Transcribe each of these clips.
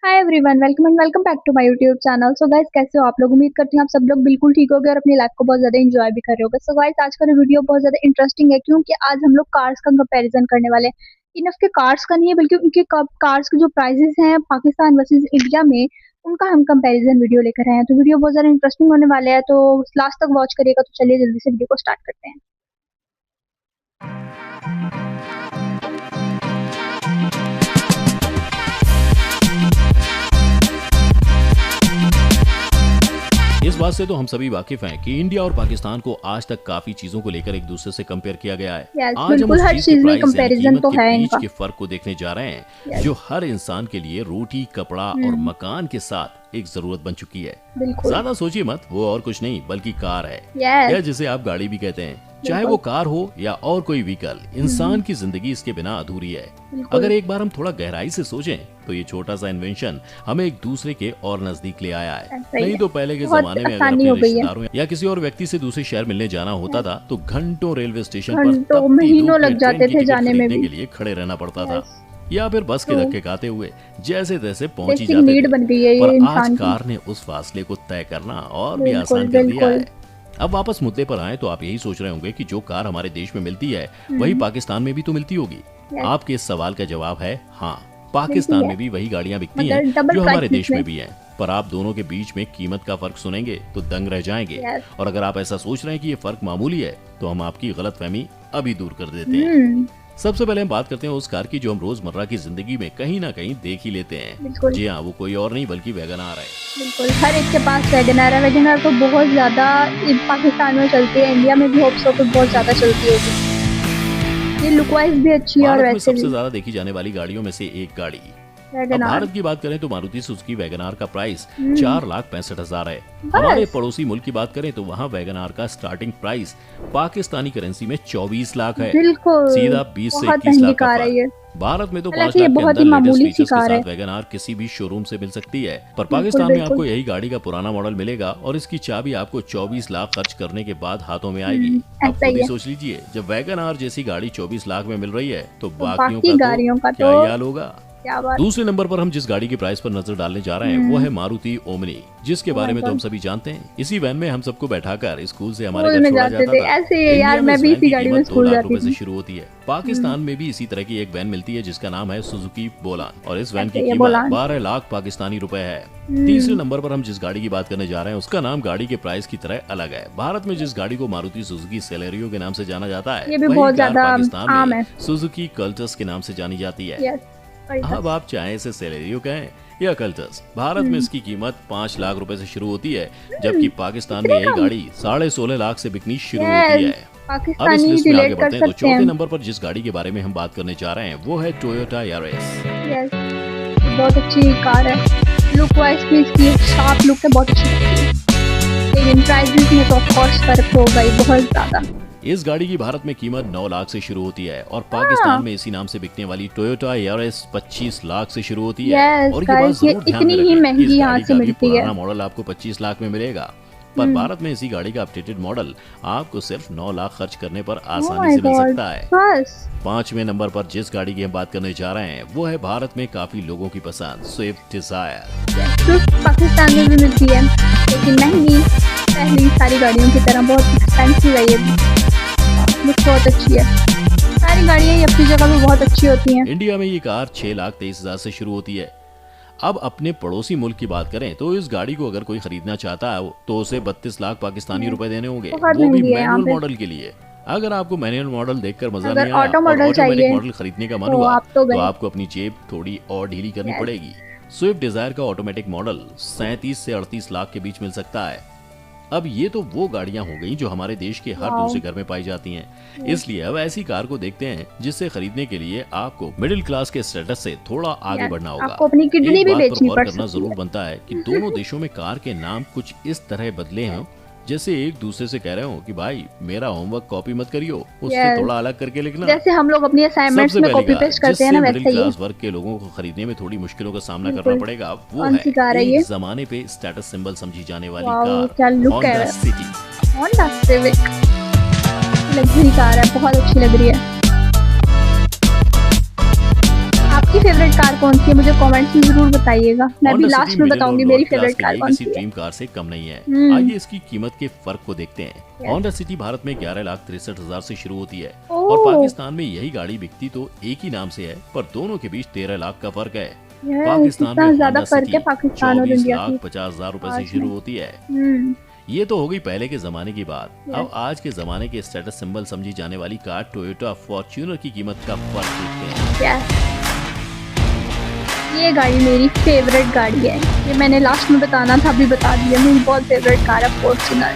Hi everyone, welcome and welcome back to my YouTube channel. So guys, कैसे हो आप लोग? उम्मीद करती हूँ आप सब लोग बिल्कुल ठीक होगे और अपनी लाइफ को बहुत ज्यादा एंजॉय भी कर रहे होगे। सो गाइस, आज का वीडियो बहुत ज्यादा इंटरेस्टिंग है क्योंकि आज हम लोग कार्स का कंपैरिजन करने वाले हैं। इनफ के कार्स का नहीं है, बल्कि उनके कार्स के जो प्राइसेस हैं पाकिस्तान वर्सेस इंडिया में, उनका हम कंपैरिजन वीडियो लेकर आए हैं। तो वीडियो बहुत ज्यादा इंटरेस्टिंग होने वाले हैं, तो लास्ट तक वॉच करिएगा। तो चलिए जल्दी से वीडियो को स्टार्ट करते हैं। इस बात से तो हम सभी वाकिफ हैं कि इंडिया और पाकिस्तान को आज तक काफी चीजों को लेकर एक दूसरे से कंपेयर किया गया है। Yes, आज हम बिल्कुल उस हर चीज चीज के में प्राइस यानी कंपैरिजन कीमत तो के है बीच इनका। के फर्क को देखने जा रहे हैं, Yes. जो हर इंसान के लिए रोटी, कपड़ा और मकान के साथ एक जरूरत बन चुकी है। बिल्कुल। ज्यादा सोचिए मत, वो और कुछ नहीं बल्कि कार है, Yes. या जिसे आप गाड़ी भी कहते हैं। चाहे वो कार हो या और कोई व्हीकल, इंसान की जिंदगी इसके बिना अधूरी है। बिल्कुल। अगर एक बार हम थोड़ा गहराई से सोचें तो ये छोटा सा इन्वेंशन हमें एक दूसरे के और नजदीक ले आया है। ऐसा ही नहीं है। तो पहले के बहुत जमाने में अगर आसानी अपने हो गई है। रिश्तेदारों या किसी और व्यक्ति से दूसरे शहर मिलने जाना होता था तो घंटों रेलवे स्टेशन पर घंटों, तपती महीनों धूप में लग जाते ट्रेन की थे टिकट जाने में खरीदने भी। के लिए खड़े रहना पड़ता था, Yes. या फिर बस के तो धक्के खाते हुए जैसे तैसे पहुंच ही बेसिक जाते नीड थे। बन गई है ये पर आज इंसान की। कार ने उस फासले को तय करना और भी बिल्कुल, आसान कर दिया है। बिल्कुल। अब वापस मुद्दे पर आए तो आप यही सोच रहे होंगे कि जो कार हमारे देश में मिलती है वही पाकिस्तान में भी तो मिलती होगी। Yes. आपके इस सवाल का जवाब है हाँ, पाकिस्तान मिलती है। में भी वही गाड़ियां बिकती मतलब हैं double जो हमारे prices देश में में। भी हैं। पर आप दोनों के बीच में कीमत का फर्क सुनेंगे तो दंग रह जाएंगे। Yes. और अगर आप ऐसा सोच रहे हैं कि ये फर्क मामूली है तो हम आपकी गलतफहमी अभी दूर कर देते हैं। हम्म, सबसे पहले हम बात करते हैं उस कार की जो हम रोजमर्रा की जिंदगी में कहीं ना कहीं देख ही लेते हैं। बिल्कुल। जी हाँ, वो कोई और नहीं बल्कि वैगन आर है। बिल्कुल हर एक के पास वैगनआर है। वैगनआर तो बहुत ज्यादा पाकिस्तान में चलती है, इंडिया में भी होप्स हो तो बहुत ज्यादा चलती होगी। ये लुक वाइज भी अच्छी है और भारत में वैसे सबसे भी ज्यादा देखी जाने वाली गाड़ियों में से एक गाड़ी। अब वैगनआर। भारत की बात करें तो मारुति सुजुकी वैगनआर का प्राइस 4,65,000 है। बस। हमारे पड़ोसी मुल्क की बात करें तो वहाँ वैगनआर का स्टार्टिंग प्राइस पाकिस्तानी करेंसी में 24 लाख है। बिल्कुल सीधा 20 से बहुत 21 महंगी लाख का कार है ये। फर्क। भारत में तो 5 हालांकि ये लाख के बहुत ही अंदर लेटेस्ट मामूली सी फीचर्स के कार है। साथ वैगनआर किसी भी शोरूम से मिल सकती है। पर पाकिस्तान में आपको यही गाड़ी का पुराना मॉडल मिलेगा और इसकी चाबी आपको 24 लाख खर्च करने के बाद हाथों में आएगी। आप ऐसा ही खुद ही है। सोच लीजिए, जब वैगनआर जैसी गाड़ी 24 लाख में मिल रही है तो बाकी बाकियों गाड़ियों का क्या तो ही हाल होगा। क्या बात। दूसरे नंबर पर हम जिस गाड़ी की प्राइस पर नजर डालने जा रहे हैं वो है मारुति ओमनी, जिसके बारे में तो हम सभी जानते हैं। इसी वैन में हम सबको बैठाकर स्कूल से हमारे स्कूल घर में छोड़ा जाते जाता थे। था। ऐसे ही है यार, इंडिया में मैं इस भी वैन इसी की गाड़ी में कीमत 2 स्कूल लाख जाती रुपए से थी। शुरू होती है। पाकिस्तान में भी इसी तरह की एक वैन मिलती है जिसका नाम है सुजुकी बोलान और इस वैन की ऐसे ही है, कीमत बोलान। 12 लाख पाकिस्तानी रुपए है। तीसरे नंबर पर हम जिस गाड़ी की बात करने जा रहे हैं उसका नाम गाड़ी के प्राइस की तरह अलग है। भारत में जिस गाड़ी को मारुति सुजुकी सेलेरियो के नाम से जाना जाता है ये भी वही बहुत कार ज्यादा पाकिस्तान आम में है। सुजुकी कल्टस के नाम से जानी जाती है। यस, अब आप चाहे इसे सेलेरियो कहें या कल्टस, भारत में इसकी कीमत 5 लाख रुपए से शुरू होती है, जबकि पाकिस्तान में यही गाड़ी 16.5 लाख से बिकनी शुरू होती है। अब इस पाकिस्तानी लिस्ट में आगे रिलेट कर बढ़ते हैं तो सकते चौथे हैं। नंबर पर जिस गाड़ी के बारे में हम बात करने जा रहे हैं वो है टोयोटा यारिस। यस, बहुत अच्छी कार है। लुक वाइज भी इसकी एक शार्प लुक है, बहुत अच्छी लगती है। लेकिन प्राइसेस में तो ऑफ कोर्स फर्क होगा ही बहुत ज्यादा। इस गाड़ी की भारत में कीमत 9 लाख से शुरू होती है और पाकिस्तान में इसी नाम से बिकने वाली टोयोटा यारिस 25 लाख से शुरू होती है। Yes, और ये बात guys, ये जरूर ध्यान इतनी में ही रखें कि महंगी इस यहाँ गाड़ी से का भी मिलती है। पुराना मॉडल आपको 25 लाख में मिलेगा, पर भारत में इसी गाड़ी का अपडेटेड मॉडल आपको सिर्फ 9 लाख खर्च करने पर Oh आसानी my से मिल God, सकता है। बस। 5वें नंबर पर जिस गाड़ी की हम बात करने जा रहे हैं वो है भारत में काफी लोगों की पसंद स्विफ्ट डिजायर। स्विफ्ट पाकिस्तान में भी मिलती है लेकिन महंगी, पहली सारी गाड़ियों की तरह बहुत एक्सपेंसिव है। ये लुक बहुत अच्छी है। सारी गाड़ियाँ ये अपनी जगह पे बहुत अच्छी होती हैं। इंडिया में ये कार 6,23,000 से शुरू होती है। अब अपने पड़ोसी मुल्क की बात करें तो इस गाड़ी को अगर कोई खरीदना चाहता है तो उसे 32 लाख पाकिस्तानी रुपए देने होंगे, बहुत वो भी महंगी है यहाँ मैनुअल पे। मॉडल के लिए। अगर आपको मैनुअल मॉडल देखकर मजा अगर नहीं आया ऑटो और मॉडल ऑटोमेटिक चाहिए मॉडल खरीदने का मन तो हुआ आप तो तो गए। आपको अपनी जेब थोड़ी और ढीली करनी Yes. पड़ेगी। स्विफ्ट डिजायर का ऑटोमेटिक मॉडल 37 से 38 लाख के बीच मिल सकता है। अब ये तो वो गाड़ियां हो गई जो हमारे देश के हर Wow. दूसरे घर में पाई जाती हैं। इसलिए अब ऐसी कार को देखते हैं जिससे खरीदने के लिए आपको मिडिल क्लास के स्टेटस से थोड़ा आगे Yes, बढ़ना होगा। आपको अपनी किडनी एक भी बात पर बेचनी गौर पड़ करना सकती जरूर है। बनता है कि दोनों देशों में कार के नाम कुछ इस तरह बदले हैं जैसे एक दूसरे से कह रहे हो कि भाई मेरा होमवर्क कॉपी मत करियो, उससे Yes. थोड़ा अलग करके लिखना। जैसे हम लोग अपनी असाइनमेंट्स सबसे में पहली कॉपी कार पेस्ट करते हैं ना, जिससे वैसे मिडिल ही क्लास वर्ग के लोगों को खरीदने में थोड़ी मुश्किलों का सामना बिल्कुल। करना पड़ेगा वो कौन सी कार है है ये? एक जमाने पे स्टेटस सिंबल समझी जाने वाली वाओ, कार क्या लुक है। Honda city. Honda civic luxury car है, बहुत अच्छी लग रही है। आपकी फेवरेट कार कौन सी है मुझे कमेंट्स में जरूर बताइएगा। मैं भी Honda लास्ट City में मिडिल और बताऊंगी लोअर मेरी क्लास फेवरेट के कार लिए कौन किसी सी है। ड्रीम कार से कम नहीं है। हम्म। आइए इसकी कीमत के फर्क को देखते हैं। Yes. Honda City भारत में 11,63,000 से शुरू होती है ओह। और पाकिस्तान में यही गाड़ी बिकती तो एक ही नाम से है, पर दोनों के बीच 13 लाख का फर्क है। पाकिस्तान इतना में ज्यादा Honda फर्क City है पाकिस्तान और इंडिया की 24,50,000 रुपए से आज शुरू में। होती है। हम्म। ये तो हो गई पहले के जमाने की बात। Yes. अब आज के जमाने के स्टेटस सिंबल समझी जाने वाली कार टोयोटा फॉर्च्यूनर की कीमत का फर्क देखते हैं। Yes. ये गाड़ी मेरी फेवरेट गाड़ी है, ये मैंने लास्ट में बताना था अभी बता दिया। मेरी बहुत फेवरेट कार है फॉर्च्यूनर,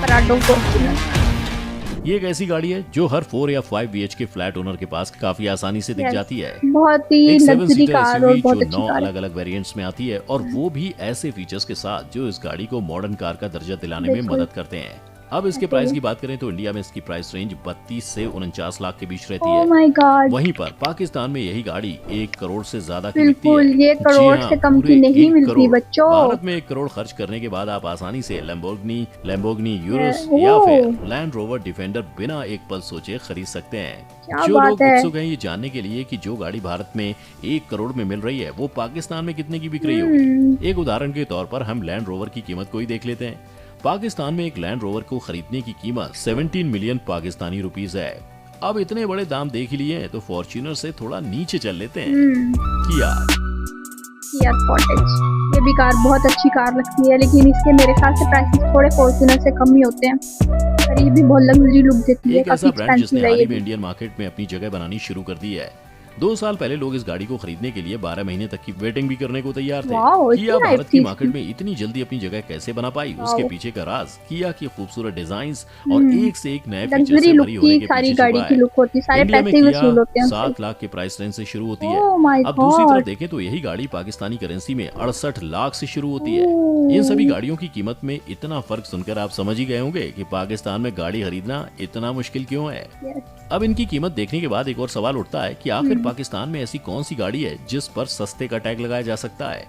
पराडो फॉर्च्यूनर। ये एक ऐसी गाड़ी है जो हर 4 या 5 BHK फ्लैट ओनर के पास काफी आसानी से दिख Yes. जाती है। बहुत ही एक 7 लग्जरी सीटर कार और SUV बहुत जो अच्छी 9 कार है। अलग अलग वेरिएंट्स में आती है और वो भी ऐसे फीचर्स के साथ जो इस गाड़ी को मॉडर्न कार का दर्जा दिलाने में बिल्कुल। मदद करते हैं। अब इसके प्राइस की बात करें तो इंडिया में इसकी प्राइस रेंज 32 से 49 लाख के बीच रहती ओह है। My God. वहीं पर पाकिस्तान में यही गाड़ी 1 करोड़ से ज्यादा की बिकती बिल्कुल, है। ये जी करोड़ हाँ, से कम पूरे की नहीं 1 मिलती करोड़। बच्चों। भारत में 1 करोड़ खर्च करने के बाद आप आसानी से लैम्बोर्गिनी यूरोस ओह। या फिर लैंड रोवर डिफेंडर बिना एक पल सोचे खरीद सकते हैं। क्या जो बात लोग है। उत्सुक हैं ये जानने के लिए कि जो गाड़ी भारत में 1 करोड़ में मिल रही है वो पाकिस्तान में कितने की बिक रही होगी। एक उदाहरण के तौर पर हम लैंड रोवर की कीमत को ही देख लेते हैं। पाकिस्तान में एक लैंड रोवर को खरीदने की कीमत 17 मिलियन पाकिस्तानी रुपीस है। अब इतने बड़े दाम देख ही लिए हैं तो फॉर्च्यूनर से थोड़ा नीचे चल लेते हैं। किया स्पोर्टेज, ये भी कार बहुत अच्छी कार लगती है, लेकिन इसके मेरे ख्याल से प्राइसेस थोड़े फॉर्च्यूनर से कम ही होते हैं और ये भी बहुत लग्जरी लुक देती है। एक काफी ऐसा ब्रांड जिसने एक्सपेंसिव है हाल ये ही में भी। इंडियन मार्केट में अपनी जगह बनानी शुरू कर दी है। 2 साल पहले लोग इस गाड़ी को खरीदने के लिए 12 महीने तक की वेटिंग भी करने को तैयार थे। वाओ, किया इतनी भारत hype की थी मार्केट इसकी। में इतनी जल्दी अपनी जगह कैसे बना पाई, वाओ। उसके पीछे का राज किया की खूबसूरत डिजाइन्स और एक से एक नए फीचर लग्जरी से लुक भरी होने की के सारी पीछे गाड़ी छुपा की है। लुक होती है, सारे इंडिया में पैसे ही किया वसूल होते हैं 7 उससे। लाख के प्राइस रेंज से शुरू होती है। ओह माय अब दूसरी तरफ गॉड। देखें तो यही गाड़ी पाकिस्तानी करेंसी में 68 लाख से शुरू होती है। इन सभी गाड़ियों की कीमत में इतना फर्क सुनकर आप समझ ही गए होंगे कि पाकिस्तान में गाड़ी खरीदना इतना मुश्किल क्यों है। अब इनकी कीमत देखने के बाद एक और सवाल उठता है कि आखिर पाकिस्तान में ऐसी कौन सी गाड़ी है जिस पर सस्ते का टैग लगाया जा सकता है।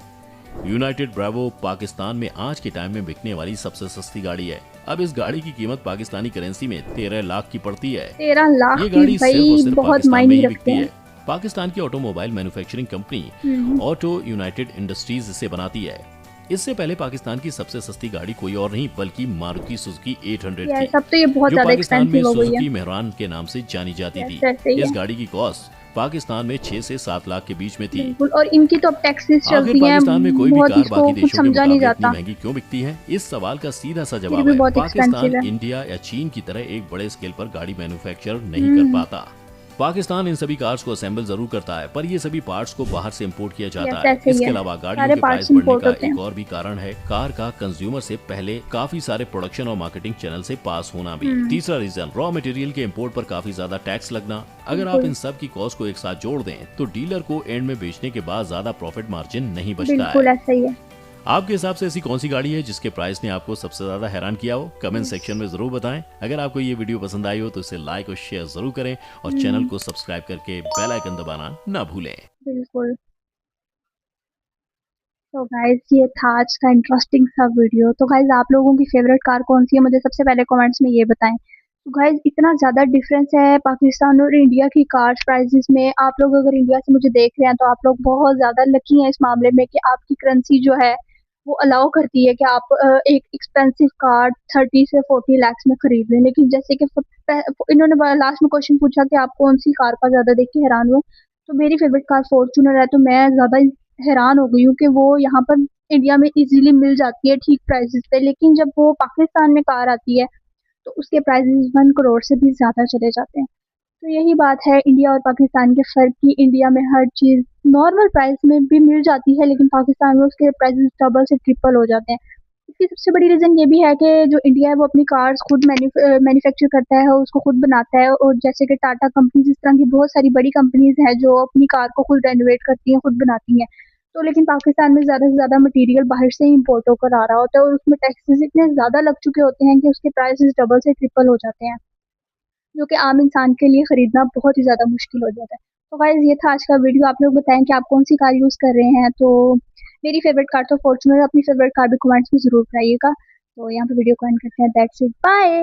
यूनाइटेड ब्रावो पाकिस्तान में आज के टाइम में बिकने वाली सबसे सस्ती गाड़ी है। अब इस गाड़ी की कीमत पाकिस्तानी करेंसी में 13 लाख की पड़ती है। 13 लाख ये की गाड़ी सिर्फ और भाई सिर्फ बहुत पाकिस्तान में मायने ही रखते बिकती हैं। है। पाकिस्तान की automobile manufacturing company auto United industries इसे बनाती है। इससे पहले पाकिस्तान की सबसे सस्ती गाड़ी कोई और नहीं बल्कि मारुति सुजुकी 800 थी, सब तो ये बहुत जो ज्यादा पाकिस्तान में एक्सपेंसिव हो गई है। सुजुकी मेहरान के नाम से जानी जाती थी। ऐसे ही इस है। गाड़ी की कॉस्ट पाकिस्तान में 6 से 7 लाख के बीच में थी। बिल्कुल, और इनकी तो अब टैक्सेस आखिर चलती हैं, पाकिस्तान में कोई भी बहुत कार इसको बाकी कुछ देशों के समझा नहीं मुकाबले इतनी जाता। महंगी क्यों बिकती है? इस सवाल का सीधा सा फिर जवाब भी है बहुत पाकिस्तान expensive है। इंडिया या चीन की तरह एक बड़े स्केल पर गाड़ी मैन्युफैक्चर नहीं कर पाता। पाकिस्तान इन सभी कार्स को असेंबल जरूर करता है, पर ये सभी पार्ट्स को बाहर से इंपोर्ट किया जाता है। ऐसे ही इसके है। अलावा गाड़ियों सारे के प्राइस parts बढ़ने import का होते एक हैं। और भी कारण है कार का कंज्यूमर से पहले काफी सारे प्रोडक्शन और मार्केटिंग चैनल से पास होना भी। तीसरा रीजन रॉ मटेरियल के इंपोर्ट पर काफी ज्यादा टैक्स लगना। अगर आप इन सब की कॉस्ट को एक साथ जोड़ दें तो डीलर को एंड में बेचने के बाद ज्यादा प्रॉफिट मार्जिन नहीं बचता बिल्कुल है। ऐसा ही है। आपके हिसाब से ऐसी कौन सी गाड़ी है जिसके प्राइस ने आपको सबसे ज्यादा हैरान किया हो? कमेंट सेक्शन में जरूर बताएं। अगर आपको ये वीडियो पसंद आई हो तो इसे लाइक और शेयर जरूर करें और चैनल को सब्सक्राइब करके बेल आइकन दबाना ना भूलें। बिल्कुल। तो गाइज ये था आज का इंटरेस्टिंग सा वीडियो। तो गाइज आप लोगों की फेवरेट कार कौन सी है मुझे सबसे पहले कमेंट्स में ये बताएं। तो गाइज इतना ज़्यादा डिफरेंस है पाकिस्तान और इंडिया की कार्स प्राइसेस में। आप लोग अगर इंडिया से मुझे देख रहे हैं तो आप लोग बहुत ज़्यादा लकी हैं इस मामले में कि आपकी करेंसी जो है वो अलाउ करती है कि आप एक एक्सपेंसिव कार 30 से 40 लाख में खरीद लें। लेकिन जैसे कि इन्होंने लास्ट में क्वेश्चन पूछा कि आप कौन सी कार का ज़्यादा देख के हैरान हुए, तो मेरी फेवरेट कार फॉर्च्यूनर है। तो मैं ज़्यादा हैरान हो गई हूँ कि वो यहाँ पर इंडिया में इजीली मिल जाती है ठीक प्राइसेस पे, लेकिन जब वो पाकिस्तान में कार आती है तो उसके प्राइसेस 1 करोड़ से भी ज़्यादा चले जाते हैं। तो यही बात है इंडिया और पाकिस्तान के फ़र्क की। इंडिया में हर चीज़ नॉर्मल प्राइस में भी मिल जाती है, लेकिन पाकिस्तान में उसके प्राइसेस डबल से ट्रिपल हो जाते हैं। इसकी सबसे बड़ी रीज़न ये भी है कि जो इंडिया है वो अपनी कार्स खुद मैन्युफैक्चर करता है, उसको खुद बनाता है। और जैसे कि टाटा कंपनीज, इस तरह की बहुत सारी बड़ी कंपनीज हैं जो अपनी कार को खुद रेनोवेट करती हैं, खुद बनाती हैं। तो लेकिन पाकिस्तान में ज़्यादा से ज़्यादा मटेरियल बाहर से ही इम्पोर्ट होकर आ रहा होता है और उसमें टैक्सेस इतने ज़्यादा लग चुके होते हैं कि उसके प्राइसेस डबल से ट्रिपल हो जाते हैं, जो कि आम इंसान के लिए खरीदना बहुत ही ज़्यादा मुश्किल हो जाता है। तो गाइस ये था आज का वीडियो। आप लोग बताएं कि आप कौन सी कार यूज़ कर रहे हैं। तो मेरी फेवरेट कार तो फॉर्च्यूनर है, अपनी फेवरेट कार भी कमेंट्स में ज़रूर बताइएगा। तो यहाँ पे वीडियो को एंड करते हैं। That's it, bye.